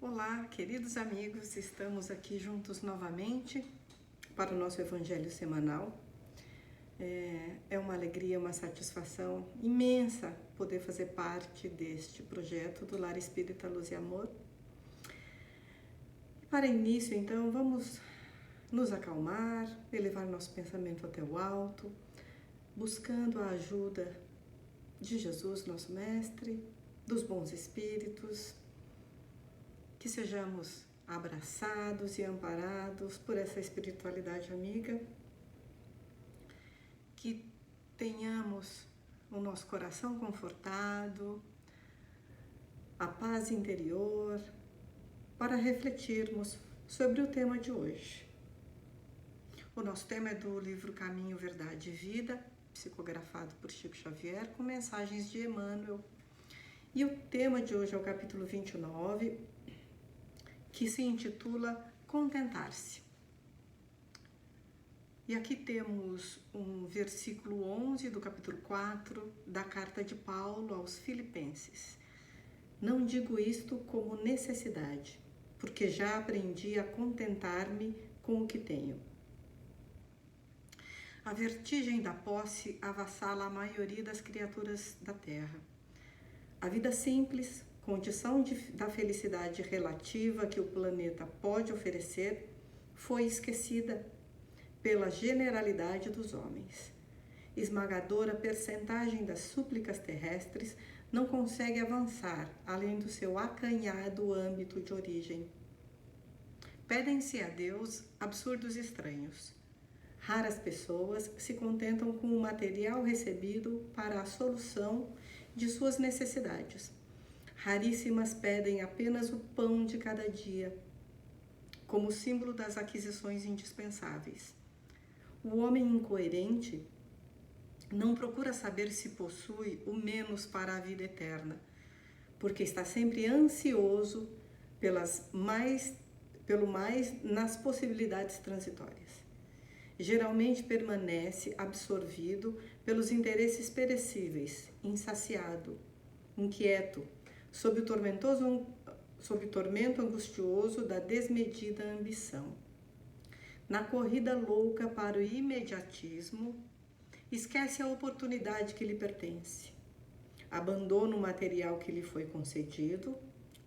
Olá, queridos amigos, estamos aqui juntos novamente para o nosso Evangelho semanal. É uma alegria, uma satisfação imensa poder fazer parte deste projeto do Lar Espírita Luz e Amor. Para início, então, vamos nos acalmar, elevar nosso pensamento até o alto, buscando a ajuda de Jesus, nosso Mestre, dos bons espíritos, que sejamos abraçados e amparados por essa espiritualidade amiga, que tenhamos o nosso coração confortado, a paz interior, para refletirmos sobre o tema de hoje. O nosso tema é do livro Caminho, Verdade e Vida, psicografado por Chico Xavier, com mensagens de Emmanuel. E o tema de hoje é o capítulo 29, que se intitula Contentar-se. E aqui temos um versículo 11 do capítulo 4 da carta de Paulo aos Filipenses. Não digo isto como necessidade, porque já aprendi a contentar-me com o que tenho. A vertigem da posse avassala a maioria das criaturas da terra. A vida simples, condição da felicidade relativa que o planeta pode oferecer, foi esquecida pela generalidade dos homens. Esmagadora percentagem das súplicas terrestres não consegue avançar além do seu acanhado âmbito de origem. Pedem-se a Deus absurdos estranhos. Raras pessoas se contentam com o material recebido para a solução de suas necessidades. Raríssimas pedem apenas o pão de cada dia, como símbolo das aquisições indispensáveis. O homem incoerente não procura saber se possui o menos para a vida eterna, porque está sempre ansioso pelo mais nas possibilidades transitórias. Geralmente permanece absorvido pelos interesses perecíveis, insaciado, inquieto, sob o tormento angustioso da desmedida ambição. Na corrida louca para o imediatismo, esquece a oportunidade que lhe pertence. Abandona o material que lhe foi concedido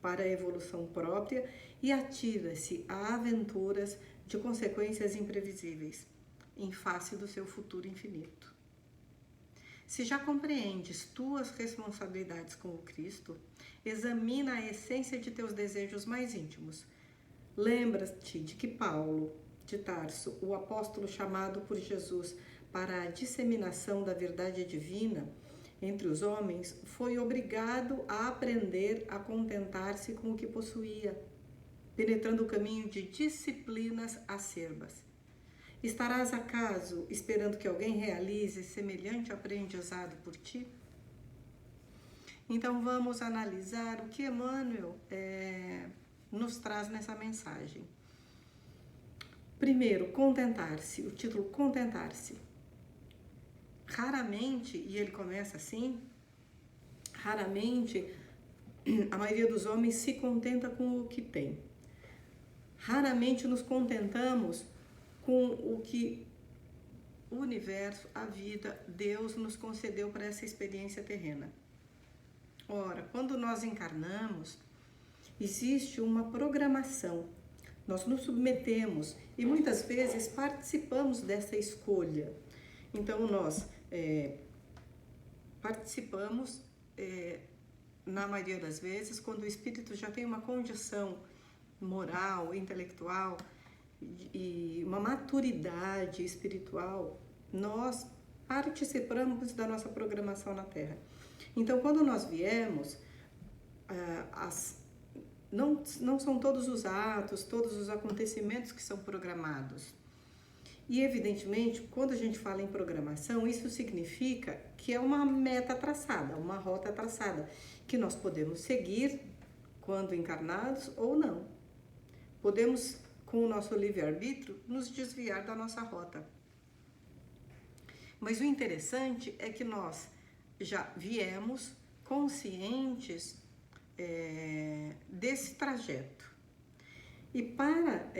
para a evolução própria e atira-se a aventuras de consequências imprevisíveis, em face do seu futuro infinito. Se já compreendes tuas responsabilidades com o Cristo, examina a essência de teus desejos mais íntimos. Lembra-te de que Paulo de Tarso, o apóstolo chamado por Jesus para a disseminação da verdade divina entre os homens, foi obrigado a aprender a contentar-se com o que possuía, penetrando o caminho de disciplinas acerbas. Estarás, acaso, esperando que alguém realize semelhante aprendizado por ti? Então, vamos analisar o que Emmanuel nos traz nessa mensagem. Primeiro, contentar-se, o título Contentar-se. Raramente, e ele começa assim, raramente a maioria dos homens se contenta com o que tem. Raramente nos contentamos com o que o universo, a vida, Deus nos concedeu para essa experiência terrena. Ora, quando nós encarnamos, existe uma programação. Nós nos submetemos e muitas vezes participamos dessa escolha. Então, nós participamos, na maioria das vezes, quando o espírito já tem uma condição moral, intelectual e uma maturidade espiritual, nós participamos da nossa programação na Terra. Então, quando nós viemos, não são todos os atos, todos os acontecimentos que são programados. E, evidentemente, quando a gente fala em programação, isso significa que é uma meta traçada, uma rota traçada, que nós podemos seguir quando encarnados ou não. Podemos, com o nosso livre-arbítrio, nos desviar da nossa rota. Mas o interessante é que nós já viemos conscientes desse trajeto. E para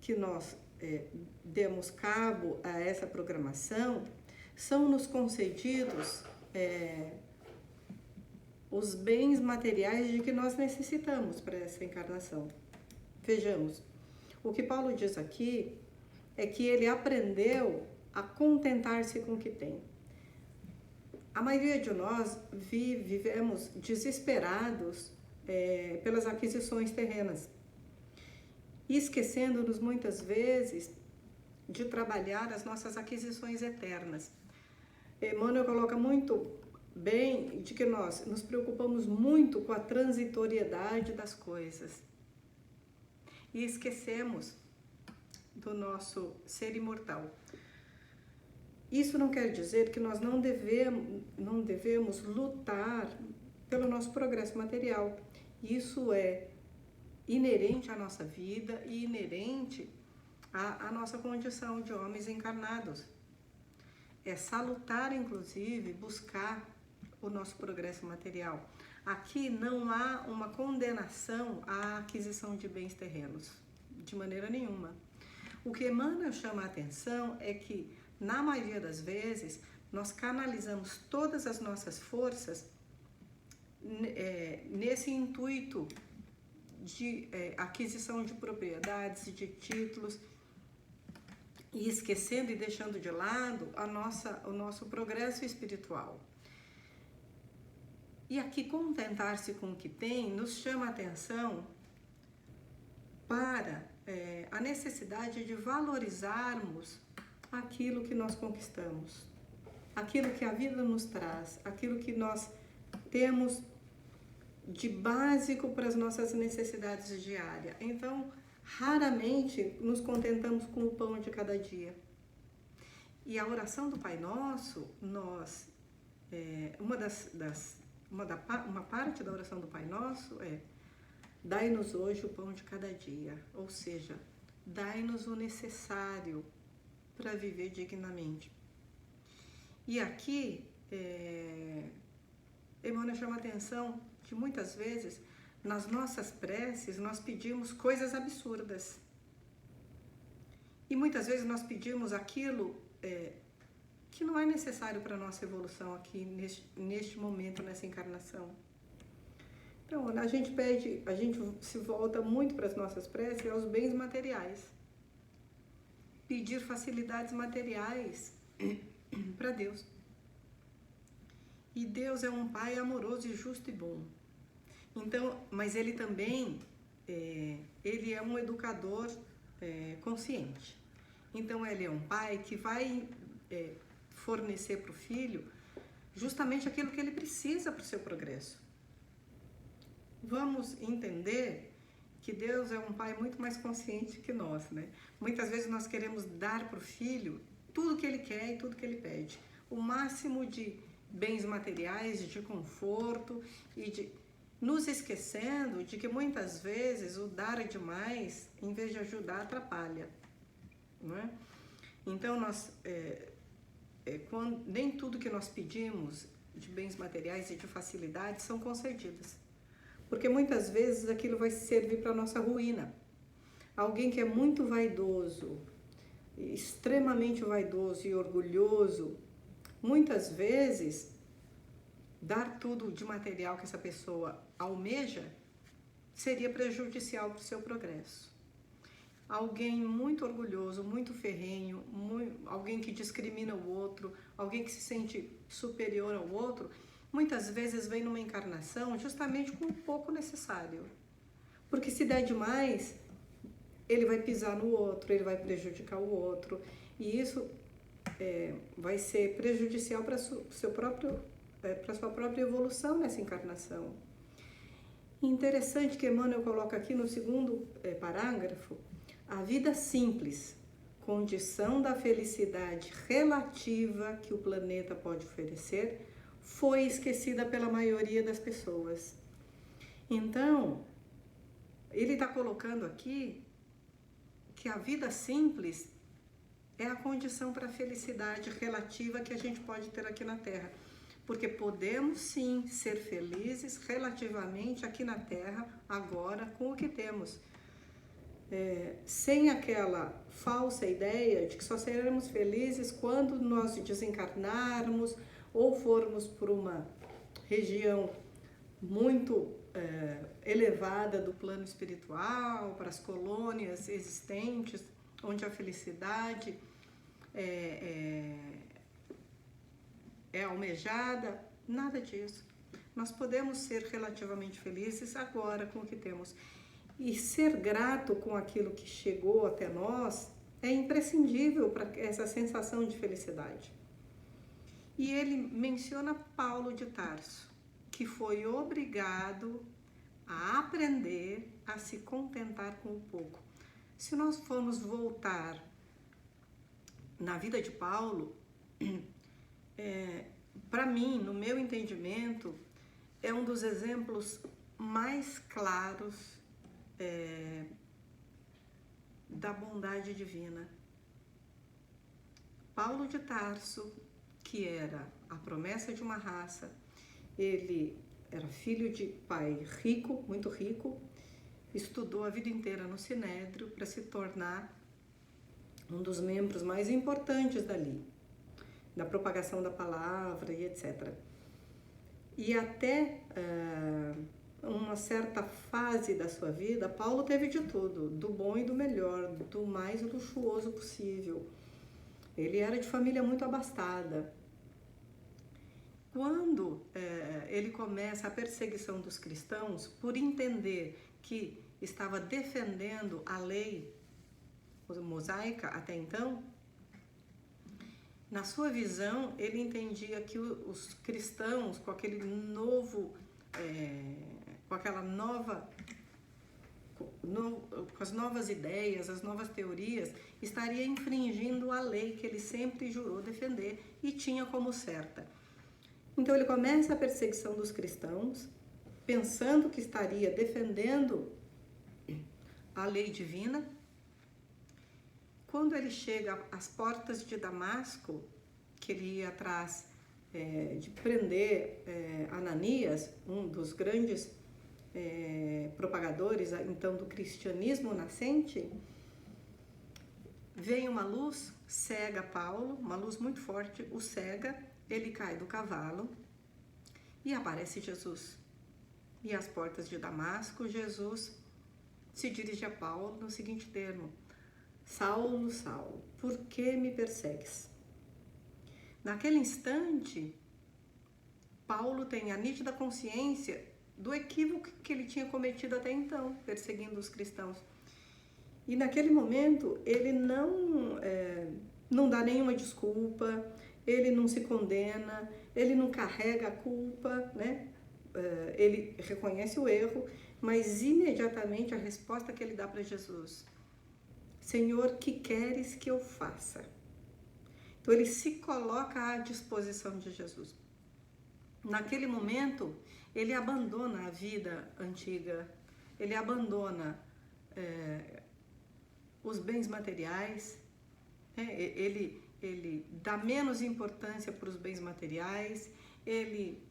que nós demos cabo a essa programação, são-nos concedidos os bens materiais de que nós necessitamos para essa encarnação. Vejamos, o que Paulo diz aqui é que ele aprendeu a contentar-se com o que tem. A maioria de nós vivemos desesperados pelas aquisições terrenas, esquecendo-nos muitas vezes de trabalhar as nossas aquisições eternas. Emmanuel coloca muito bem de que nós nos preocupamos muito com a transitoriedade das coisas e esquecemos do nosso ser imortal. Isso não quer dizer que nós não devemos lutar pelo nosso progresso material. Isso é inerente à nossa vida e inerente à nossa condição de homens encarnados. É salutar, inclusive, buscar o nosso progresso material. Aqui não há uma condenação à aquisição de bens terrenos, de maneira nenhuma. O que Emmanuel chama a atenção é que, na maioria das vezes, nós canalizamos todas as nossas forças nesse intuito de aquisição de propriedades e de títulos, e esquecendo e deixando de lado o nosso progresso espiritual. E aqui contentar-se com o que tem nos chama a atenção para a necessidade de valorizarmos aquilo que nós conquistamos, aquilo que a vida nos traz, aquilo que nós temos de básico para as nossas necessidades diárias. Então, raramente nos contentamos com o pão de cada dia. E a oração do Pai Nosso, uma parte da oração do Pai Nosso é: dai-nos hoje o pão de cada dia, ou seja, dai-nos o necessário para viver dignamente. E aqui, Emmanuel chama a atenção que muitas vezes, nas nossas preces, nós pedimos coisas absurdas. E muitas vezes nós pedimos aquilo que não é necessário para a nossa evolução aqui, neste momento, nessa encarnação. Então, a gente se volta muito para as nossas preces aos bens materiais. Pedir facilidades materiais para Deus. E Deus é um Pai amoroso e justo e bom. Então, mas Ele também, Ele é um educador consciente. Então, Ele é um Pai que vai fornecer para o filho justamente aquilo que ele precisa para o seu progresso. Vamos entender que Deus é um Pai muito mais consciente que nós, né? Muitas vezes nós queremos dar para o filho tudo que ele quer e tudo que ele pede. O máximo de bens materiais, de conforto e nos esquecendo de que muitas vezes o dar demais, em vez de ajudar, atrapalha, não é? Então, nem tudo que nós pedimos de bens materiais e de facilidades são concedidas. Porque muitas vezes aquilo vai servir para a nossa ruína. Alguém que é muito vaidoso, extremamente vaidoso e orgulhoso, muitas vezes, dar tudo de material que essa pessoa almeja seria prejudicial para o seu progresso. Alguém muito orgulhoso, muito ferrenho, alguém que discrimina o outro, alguém que se sente superior ao outro, muitas vezes vem numa encarnação justamente com o pouco necessário. Porque se der demais, ele vai pisar no outro, ele vai prejudicar o outro. E isso vai ser prejudicial para a sua própria evolução nessa encarnação. Interessante que Emmanuel coloca aqui no segundo parágrafo: a vida simples, condição da felicidade relativa que o planeta pode oferecer, foi esquecida pela maioria das pessoas. Então, ele está colocando aqui que a vida simples é a condição para a felicidade relativa que a gente pode ter aqui na Terra. porque podemos sim ser felizes relativamente aqui na Terra, agora, com o que temos. Sem aquela falsa ideia de que só seremos felizes quando nós desencarnarmos ou formos por uma região muito elevada do plano espiritual, para as colônias existentes, onde a felicidade é almejada. Nada disso. Nós podemos ser relativamente felizes agora com o que temos. E ser grato com aquilo que chegou até nós é imprescindível para essa sensação de felicidade. E ele menciona Paulo de Tarso, que foi obrigado a aprender a se contentar com o pouco. Se nós formos voltar na vida de Paulo, para mim, no meu entendimento, é um dos exemplos mais claros da bondade divina. Paulo de Tarso, que era a promessa de uma raça, ele era filho de pai rico, muito rico, estudou a vida inteira no Sinédrio para se tornar um dos membros mais importantes dali, da propagação da palavra e etc. E até uma certa fase da sua vida, Paulo teve de tudo, do bom e do melhor, do mais luxuoso possível. Ele era de família muito abastada. Quando ele começa a perseguição dos cristãos, por entender que estava defendendo a lei mosaica até então, na sua visão, ele entendia que os cristãos, com aquele novo, com as novas ideias, as novas teorias, estaria infringindo a lei que ele sempre jurou defender e tinha como certa. Então ele começa a perseguição dos cristãos, pensando que estaria defendendo a lei divina. Quando ele chega às portas de Damasco, que ele ia atrás de prender Ananias, um dos grandes propagadores então do cristianismo nascente, vem uma luz, cega Paulo, uma luz muito forte, o cega, ele cai do cavalo e aparece Jesus. E às portas de Damasco, Jesus se dirige a Paulo no seguinte termo: Saulo, Saulo, por que me persegues? Naquele instante, Paulo tem a nítida consciência do equívoco que ele tinha cometido até então, perseguindo os cristãos. E naquele momento, ele não dá nenhuma desculpa, ele não se condena, ele não carrega a culpa, né? Ele reconhece o erro, mas imediatamente a resposta que ele dá para Jesus: Senhor, que queres que eu faça? Então ele se coloca à disposição de Jesus. Naquele momento, ele abandona a vida antiga, ele abandona os bens materiais, ele dá menos importância para os bens materiais, ele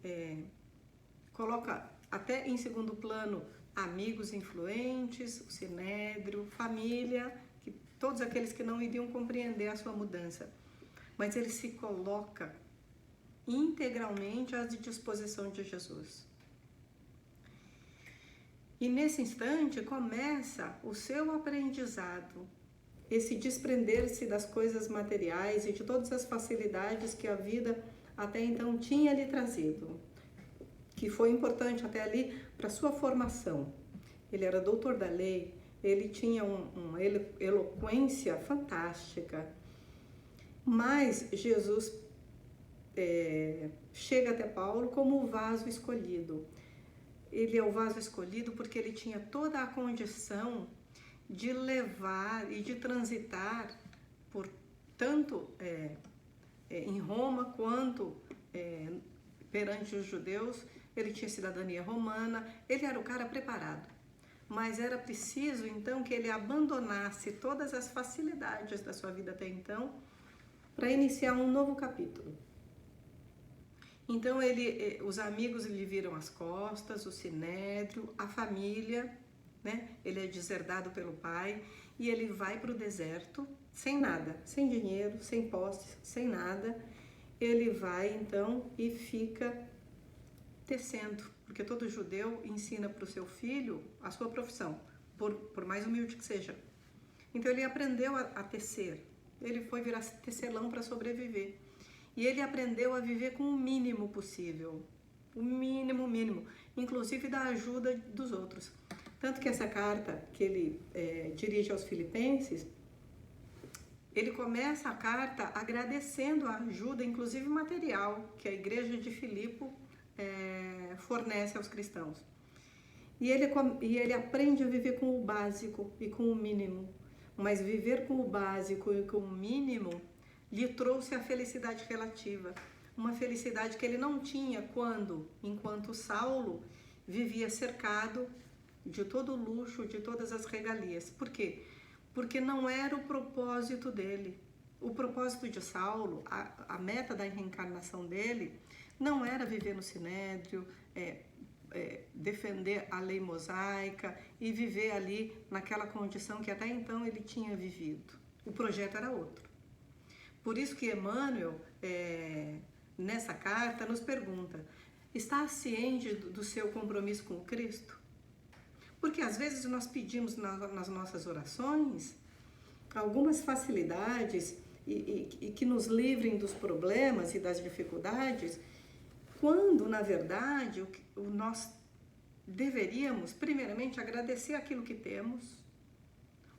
coloca até em segundo plano amigos influentes, o sinédrio, família, todos aqueles que não iriam compreender a sua mudança. Mas ele se coloca integralmente à disposição de Jesus. E nesse instante começa o seu aprendizado, esse desprender-se das coisas materiais e de todas as facilidades que a vida até então tinha lhe trazido, que foi importante até ali para sua formação. Ele era doutor da lei, ele tinha uma eloquência fantástica, mas Jesus chega até Paulo como o vaso escolhido. Ele é o vaso escolhido porque ele tinha toda a condição de levar e de transitar por tanto em Roma quanto perante os judeus. Ele tinha cidadania romana, ele era o cara preparado. Mas era preciso, então, que ele abandonasse todas as facilidades da sua vida até então para iniciar um novo capítulo. Então os amigos lhe viram as costas, o sinédrio, a família, né? Ele é deserdado pelo pai e ele vai para o deserto sem nada, sem dinheiro, sem posse, sem nada. Ele vai então e fica tecendo, porque todo judeu ensina para o seu filho a sua profissão, por mais humilde que seja. Então ele aprendeu a tecer, ele foi virar tecelão para sobreviver. E ele aprendeu a viver com o mínimo possível, o mínimo, inclusive da ajuda dos outros. Tanto que essa carta que ele dirige aos filipenses, ele começa a carta agradecendo a ajuda, inclusive material, que a igreja de Filipo fornece aos cristãos. E ele aprende a viver com o básico e com o mínimo. Mas viver com o básico e com o mínimo lhe trouxe a felicidade relativa. Uma felicidade que ele não tinha enquanto Saulo vivia cercado de todo o luxo, de todas as regalias. Por quê? Porque não era o propósito dele. O propósito de Saulo, a meta da reencarnação dele, não era viver no sinédrio, defender a lei mosaica e viver ali naquela condição que até então ele tinha vivido. O projeto era outro. Por isso que Emmanuel, nessa carta, nos pergunta: está ciente do seu compromisso com o Cristo? Porque às vezes nós pedimos nas nossas orações algumas facilidades e que nos livrem dos problemas e das dificuldades, quando, na verdade, nós deveríamos, primeiramente, agradecer aquilo que temos,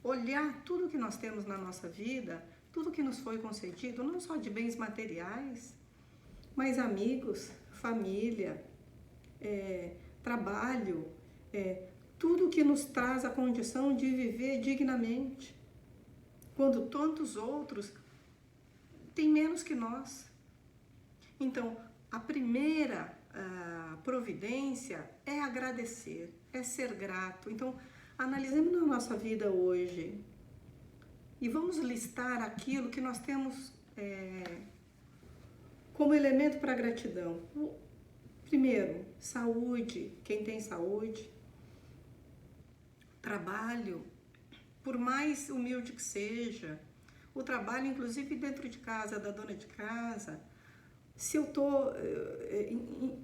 olhar tudo que nós temos na nossa vida, tudo que nos foi concedido, não só de bens materiais, mas amigos, família, trabalho, tudo que nos traz a condição de viver dignamente, quando tantos outros têm menos que nós. Então, a primeira providência é agradecer, é ser grato. Então, analisemos na nossa vida hoje e vamos listar aquilo que nós temos como elemento para gratidão. Primeiro, saúde, quem tem saúde. Trabalho, por mais humilde que seja. O trabalho, inclusive dentro de casa, da dona de casa. Se eu estou,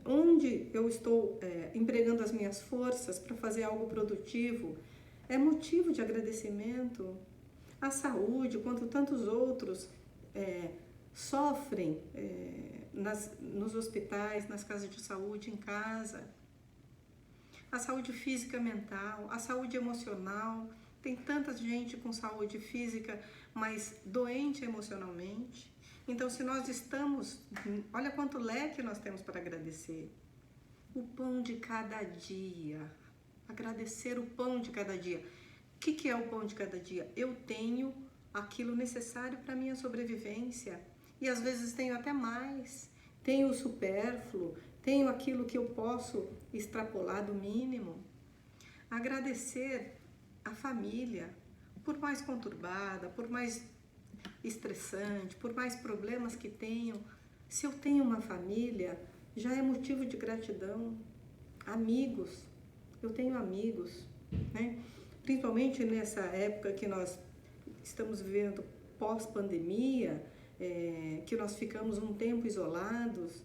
onde eu estou empregando as minhas forças para fazer algo produtivo, é motivo de agradecimento. A saúde, quanto tantos outros sofrem nos hospitais, nas casas de saúde, em casa. A saúde física, mental, a saúde emocional. Tem tanta gente com saúde física, mas doente emocionalmente. Então, se nós estamos, olha quanto leque nós temos para agradecer. O pão de cada dia. Agradecer o pão de cada dia. O que é o pão de cada dia? Eu tenho aquilo necessário para a minha sobrevivência. E às vezes tenho até mais. Tenho o supérfluo, tenho aquilo que eu posso extrapolar do mínimo. Agradecer a família, por mais conturbada, por mais estressante, por mais problemas que tenham, se eu tenho uma família, já é motivo de gratidão. Amigos, eu tenho amigos, né? Principalmente nessa época que nós estamos vivendo pós-pandemia, que nós ficamos um tempo isolados.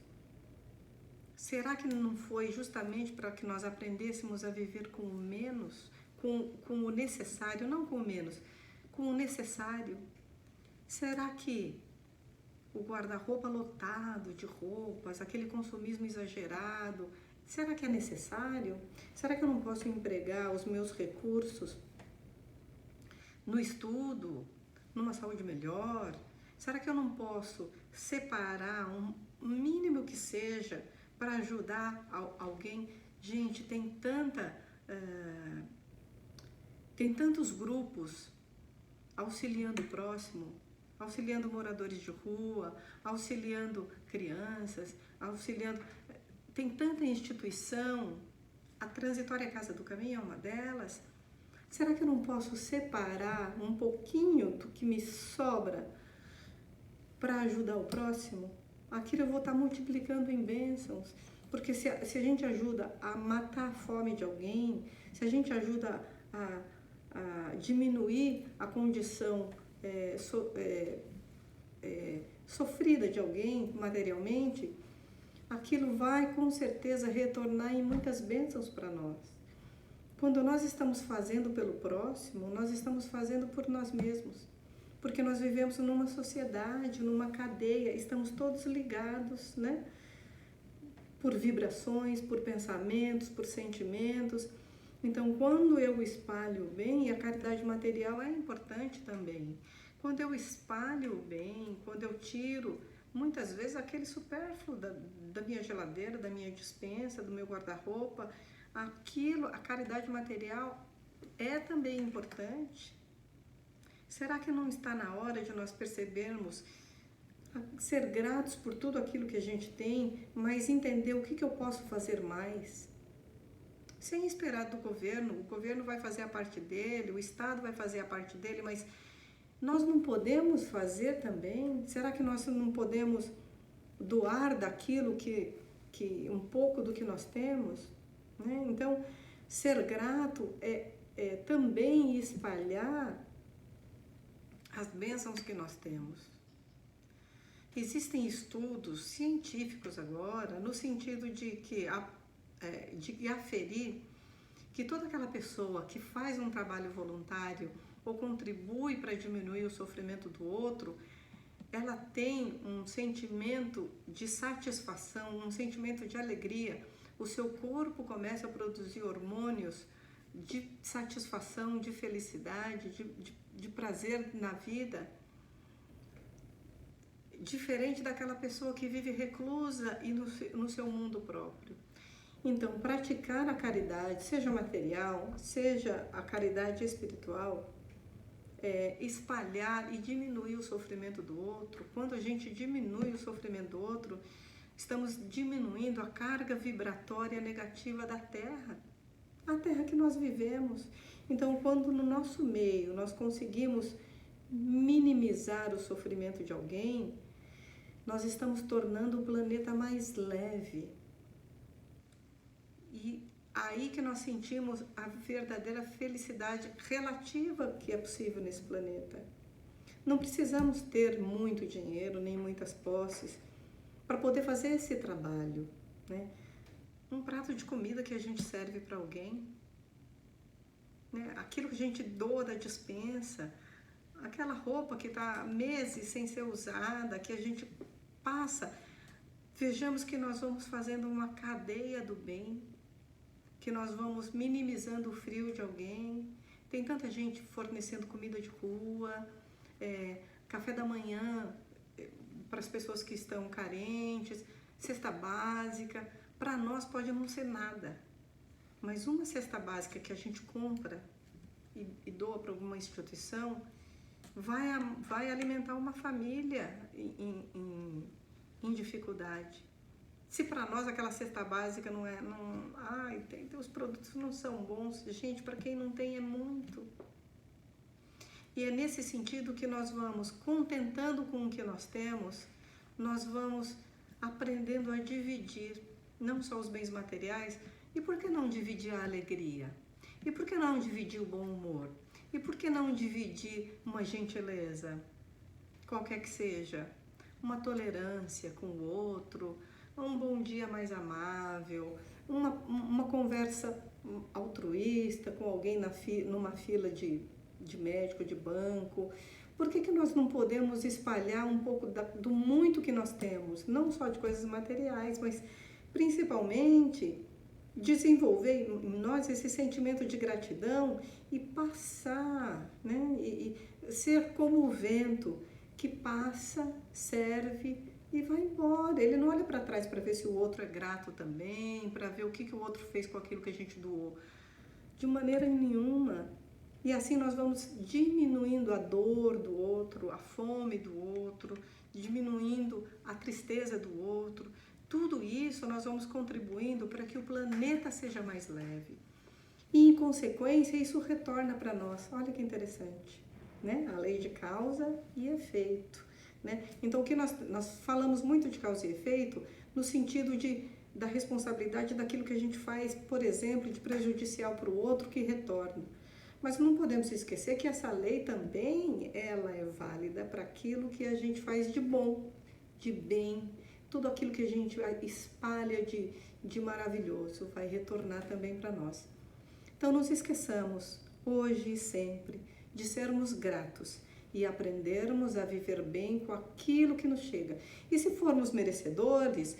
Será que não foi justamente para que nós aprendêssemos a viver com o menos, com o necessário, não com o menos, com o necessário? Será que o guarda-roupa lotado de roupas, aquele consumismo exagerado, será que é necessário? Será que eu não posso empregar os meus recursos no estudo, numa saúde melhor? Será que eu não posso separar um mínimo que seja para ajudar alguém? Gente, tem tantos grupos auxiliando o próximo, auxiliando moradores de rua, auxiliando crianças, auxiliando... Tem tanta instituição, a Transitória Casa do Caminho é uma delas. Será que eu não posso separar um pouquinho do que me sobra para ajudar o próximo? aquilo eu vou estar multiplicando em bênçãos. Porque se a gente ajuda a matar a fome de alguém, se a gente ajuda a diminuir a condição sofrida de alguém materialmente, aquilo vai com certeza retornar em muitas bênçãos para nós. Quando nós estamos fazendo pelo próximo, nós estamos fazendo por nós mesmos. Porque nós vivemos numa sociedade, numa cadeia, estamos todos ligados, né? Por vibrações, por pensamentos, por sentimentos. Então, quando eu espalho o bem, e a caridade material é importante também. Quando eu espalho o bem, quando eu tiro, muitas vezes, aquele supérfluo da minha geladeira, da minha despensa, do meu guarda-roupa, aquilo, a caridade material é também importante. Será que não está na hora de nós percebermos, ser gratos por tudo aquilo que a gente tem, mas entender o que eu posso fazer mais? Sem esperar do governo, o governo vai fazer a parte dele, o Estado vai fazer a parte dele, mas nós não podemos fazer também? Será que nós não podemos doar daquilo que um pouco do que nós temos? Né? Então, ser grato é também espalhar as bênçãos que nós temos. Existem estudos científicos agora, no sentido de aferir que toda aquela pessoa que faz um trabalho voluntário ou contribui para diminuir o sofrimento do outro, ela tem um sentimento de satisfação, um sentimento de alegria. O seu corpo começa a produzir hormônios de satisfação, de felicidade, de prazer na vida, diferente daquela pessoa que vive reclusa e no seu mundo próprio. Então, praticar a caridade, seja material, seja a caridade espiritual, espalhar e diminuir o sofrimento do outro. Quando a gente diminui o sofrimento do outro, estamos diminuindo a carga vibratória negativa da Terra, a Terra que nós vivemos. Então, quando no nosso meio nós conseguimos minimizar o sofrimento de alguém, nós estamos tornando o planeta mais leve. E aí que nós sentimos a verdadeira felicidade relativa que é possível nesse planeta. Não precisamos ter muito dinheiro, nem muitas posses, para poder fazer esse trabalho, né? Um prato de comida que a gente serve para alguém, né? Aquilo que a gente doa da despensa, aquela roupa que está meses sem ser usada, que a gente passa. Vejamos que nós vamos fazendo uma cadeia do bem, que nós vamos minimizando o frio de alguém. Tem tanta gente fornecendo comida de rua, café da manhã para as pessoas que estão carentes, cesta básica. Para nós pode não ser nada, mas uma cesta básica que a gente compra e doa para alguma instituição vai alimentar uma família em dificuldade. Se para nós aquela cesta básica os produtos não são bons, gente, para quem não tem é muito. E é nesse sentido que nós vamos, contentando com o que nós temos, nós vamos aprendendo a dividir, não só os bens materiais, e por que não dividir a alegria? E por que não dividir o bom humor? E por que não dividir uma gentileza, qualquer que seja, uma tolerância com o outro, um bom dia mais amável, uma conversa altruísta com alguém numa fila de médico, de banco? Por que nós não podemos espalhar um pouco do muito que nós temos, não só de coisas materiais, mas principalmente desenvolver em nós esse sentimento de gratidão e passar, né? E ser como o vento que passa, serve e vai embora. Ele não olha para trás para ver se o outro é grato também, para ver o que o outro fez com aquilo que a gente doou. De maneira nenhuma. E assim nós vamos diminuindo a dor do outro, a fome do outro, diminuindo a tristeza do outro. Tudo isso nós vamos contribuindo para que o planeta seja mais leve. E, em consequência, isso retorna para nós. Olha que interessante, né? A lei de causa e efeito. né? Então, o que nós falamos muito de causa e efeito no sentido da responsabilidade daquilo que a gente faz, por exemplo, de prejudicial para o outro que retorna. Mas não podemos esquecer que essa lei também ela é válida para aquilo que a gente faz de bom, de bem, tudo aquilo que a gente espalha de maravilhoso vai retornar também para nós. Então, não nos esqueçamos, hoje e sempre, de sermos gratos e aprendermos a viver bem com aquilo que nos chega. E se formos merecedores,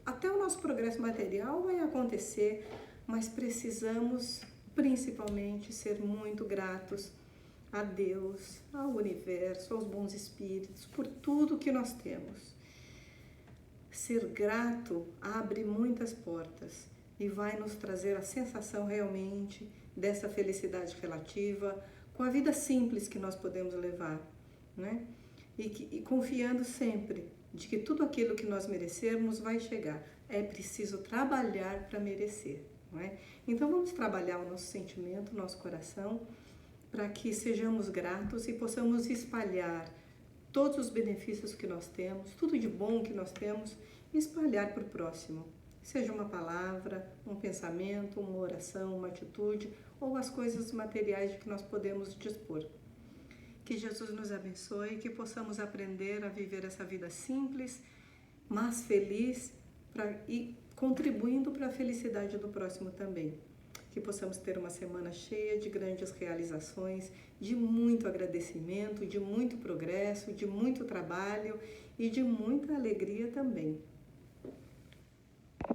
até o nosso progresso material vai acontecer, mas precisamos principalmente ser muito gratos a Deus, ao universo, aos bons espíritos, por tudo que nós temos. Ser grato abre muitas portas e vai nos trazer a sensação realmente dessa felicidade relativa, com a vida simples que nós podemos levar, né? E confiando sempre de que tudo aquilo que nós merecermos vai chegar. É preciso trabalhar para merecer, não é? Então vamos trabalhar o nosso sentimento, o nosso coração, para que sejamos gratos e possamos espalhar todos os benefícios que nós temos, tudo de bom que nós temos, e espalhar para o próximo. Seja uma palavra, um pensamento, uma oração, uma atitude ou as coisas materiais de que nós podemos dispor. Que Jesus nos abençoe, que possamos aprender a viver essa vida simples, mas feliz, e contribuindo para a felicidade do próximo também. Que possamos ter uma semana cheia de grandes realizações, de muito agradecimento, de muito progresso, de muito trabalho e de muita alegria também.